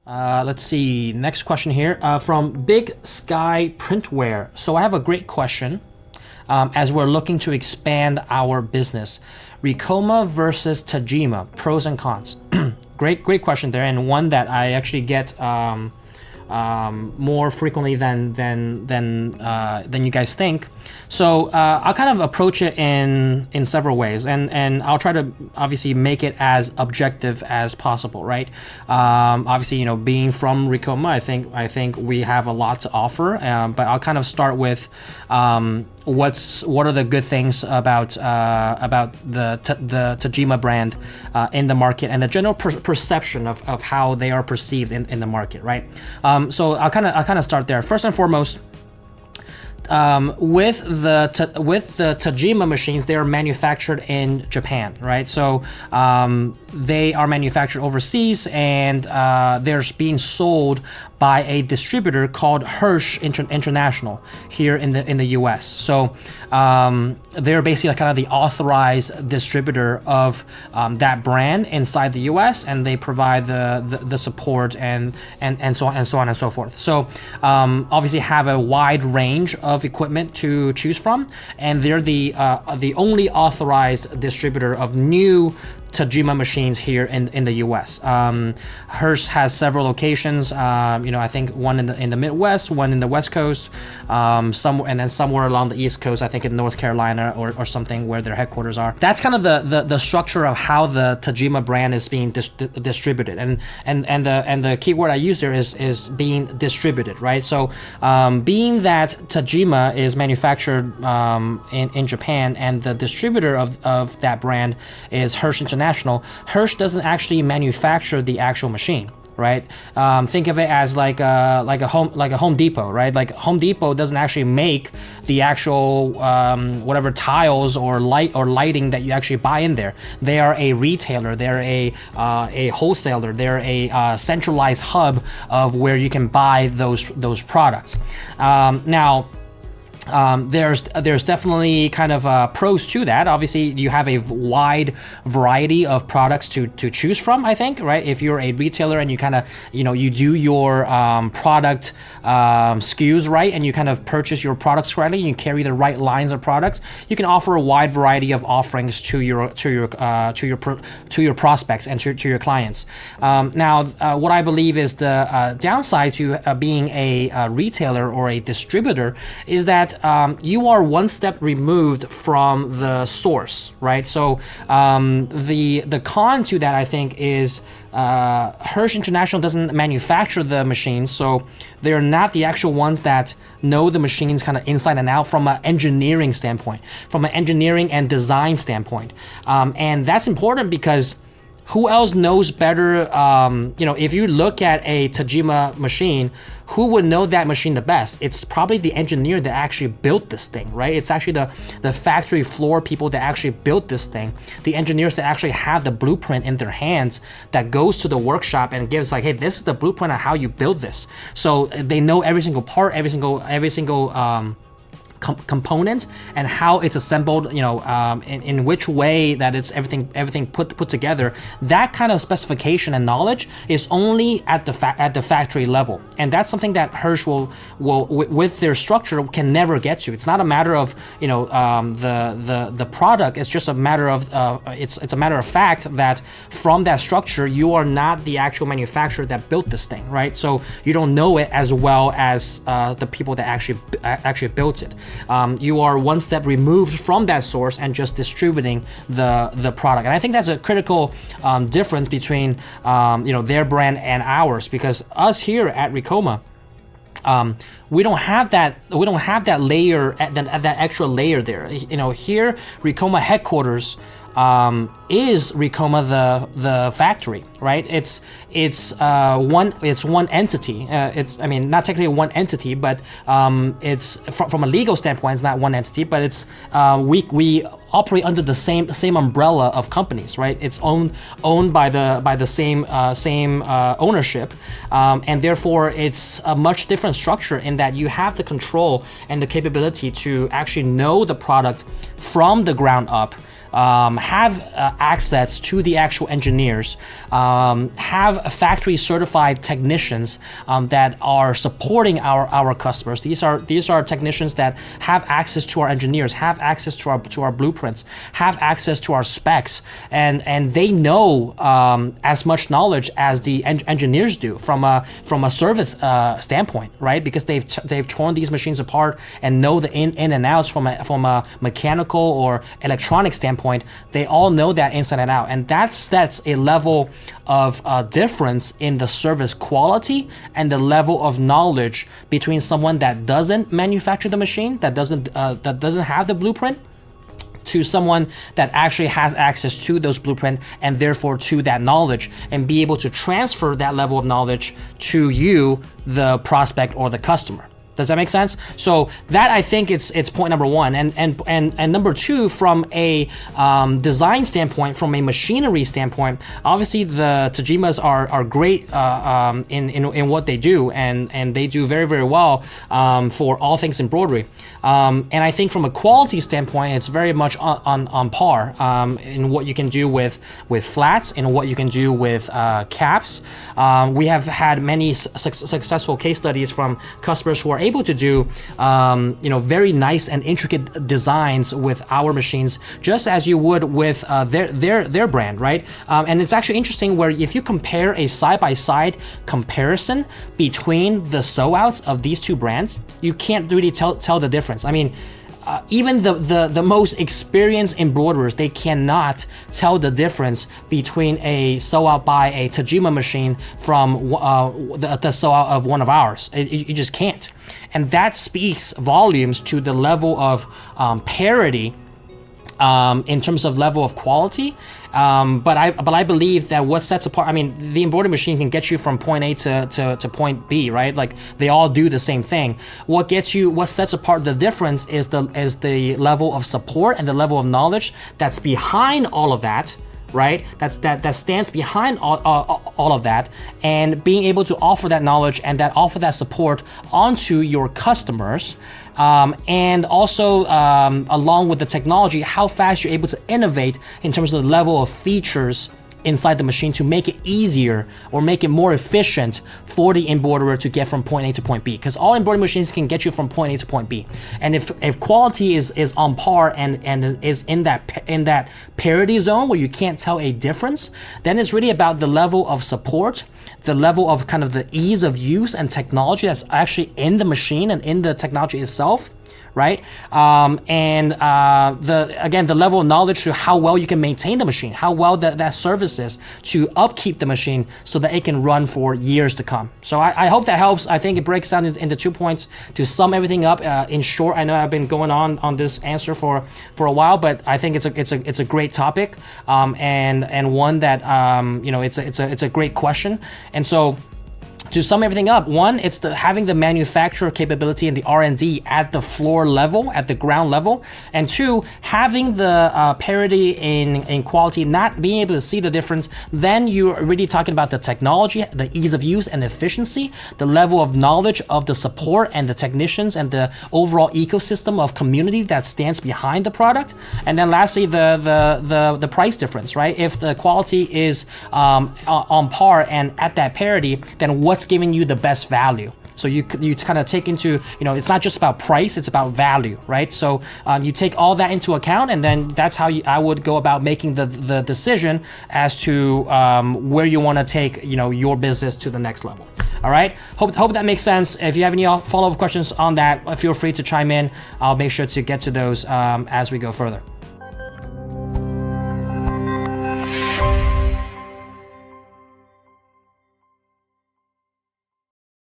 Let's see. Next question here from Big Sky Printwear. So I have a great question. As we're looking to expand our business, Ricoma versus Tajima, pros and cons. Great question there, and one that I actually get more frequently than you guys think. So I'll kind of approach it in several ways, and I'll try to obviously make it as objective as possible, right? Obviously, being from Ricoma, I think we have a lot to offer, but I'll kind of start with what are the good things about the Tajima brand in the market, and the general perception of how they are perceived in the market, right? So I'll kind of start there. First and foremost, with the Tajima machines, they are manufactured in Japan, right? So they are manufactured overseas, and they're being sold by a distributor called Hirsch International here in the U.S. So they're basically kind of the authorized distributor of that brand inside the U.S., and they provide the support and so on and so forth. So obviously have a wide range of equipment to choose from, and they're the only authorized distributor of new Tajima machines here in the U.S. Hirsch has several locations. I think one in the Midwest, one in the West Coast, and then somewhere along the East Coast. I think in North Carolina or something where their headquarters are. That's kind of the structure of how the Tajima brand is being distributed, and the key word I use there is being distributed, right? So being that Tajima is manufactured in Japan, and the distributor of that brand is Hirsch International. Hirsch doesn't actually manufacture the actual machine, right? Think of it as like a Home Depot, right? Like Home Depot doesn't actually make the actual whatever tiles or lighting that you actually buy in there. They are a retailer. They're a wholesaler. They're a centralized hub of where you can buy those products. Now, there's definitely kind of pros to that. Obviously, you have a wide variety of products to choose from, I think, right? If you're a retailer and you kind of, you do your product SKUs right, and you kind of purchase your products correctly, and you carry the right lines of products, you can offer a wide variety of offerings to your prospects and to your clients. Now, what I believe is the downside to being a retailer or a distributor is that you are one step removed from the source, right? So the con to that, I think, is Hirsch International doesn't manufacture the machines, so they're not the actual ones that know the machines kind of inside and out from an engineering standpoint, from an engineering and design standpoint. And that's important because who else knows better? If you look at a Tajima machine, who would know that machine the best? It's probably the engineer that actually built this thing, right? It's actually the factory floor people that actually built this thing, the engineers that actually have the blueprint in their hands that goes to the workshop and gives like, hey, this is the blueprint of how you build this. So they know every single part, every single component, and how it's assembled, in which way that it's everything put together. That kind of specification and knowledge is only at the factory level, and that's something that Hirsch will with their structure can never get to. It's not a matter of the product. It's just a matter of it's a matter of fact that from that structure you are not the actual manufacturer that built this thing, right? So you don't know it as well as the people that actually built it. You are one step removed from that source and just distributing the product. And I think that's a critical difference between their brand and ours, because us here at Ricoma, we don't have that layer, that extra layer there. Here Ricoma headquarters is Ricoma the factory, right? It's one entity. Not technically one entity, but it's from a legal standpoint, it's not one entity, but it's we operate under the same umbrella of companies, right? It's owned by the same ownership, and therefore it's a much different structure in that you have the control and the capability to actually know the product from the ground up. have access to the actual engineers, have factory certified technicians that are supporting our customers. These are technicians that have access to our engineers, have access to our blueprints, have access to our specs, and they know as much knowledge as the engineers do from a service standpoint, right? Because they've torn these machines apart and know the in and outs from a mechanical or electronic standpoint. They all know that inside and out, and that's a level of difference in the service quality and the level of knowledge between someone that doesn't manufacture the machine, that doesn't have the blueprint, to someone that actually has access to those blueprint and therefore to that knowledge, and be able to transfer that level of knowledge to you, the prospect or the customer. Does that make sense? So that, I think, it's point number one, and number two, from a design standpoint, from a machinery standpoint, obviously the Tajimas are great in what they do, and they do very, very well for all things embroidery. And I think from a quality standpoint, it's very much on par in what you can do with flats and what you can do with caps. We have had many successful case studies from customers who are able to do very nice and intricate designs with our machines, just as you would with their brand, right? And it's actually interesting where if you compare a side-by-side comparison between the sew outs of these two brands, you can't really tell the difference. I mean, even the most experienced embroiderers, they cannot tell the difference between a sew out by a Tajima machine from the sew out of one of ours. You just can't. And that speaks volumes to the level of parity in terms of level of quality. But I believe that what sets apart, I mean, the embroidery machine can get you from point A to point B, right? Like, they all do the same thing. What sets apart the difference is the level of support and the level of knowledge that's behind all of that, right? That stands behind all of that, and being able to offer that knowledge and offer that support onto your customers. And also, along with the technology, how fast you're able to innovate in terms of the level of features inside the machine to make it easier or make it more efficient for the embroiderer to get from point A to point B. Because all embroidery machines can get you from point A to point B. And if quality is on par and is in that parity zone where you can't tell a difference, then it's really about the level of support, the level of kind of the ease of use and technology that's actually in the machine and in the technology itself, right? The level of knowledge to how well you can maintain the machine, how well that service is to upkeep the machine so that it can run for years to come. So I hope that helps. I think it breaks down into 2 points to sum everything up. In short, I know I've been going on this answer for a while, but I think it's a great topic, and one that it's a great question. And so, to sum everything up, one, it's having the manufacturer capability and the R&D at the floor level, at the ground level, and two, having the parity in quality, not being able to see the difference. Then you're really talking about the technology, the ease of use and efficiency, the level of knowledge of the support and the technicians and the overall ecosystem of community that stands behind the product. And then lastly, the price difference, right? If the quality is on par and at that parity, then what's giving you the best value? So you kind of take into, it's not just about price, it's about value, right? So you take all that into account, and then that's how I would go about making the decision as to where you want to take, your business to the next level. All right. Hope that makes sense. If you have any follow-up questions on that, feel free to chime in. I'll make sure to get to those as we go further.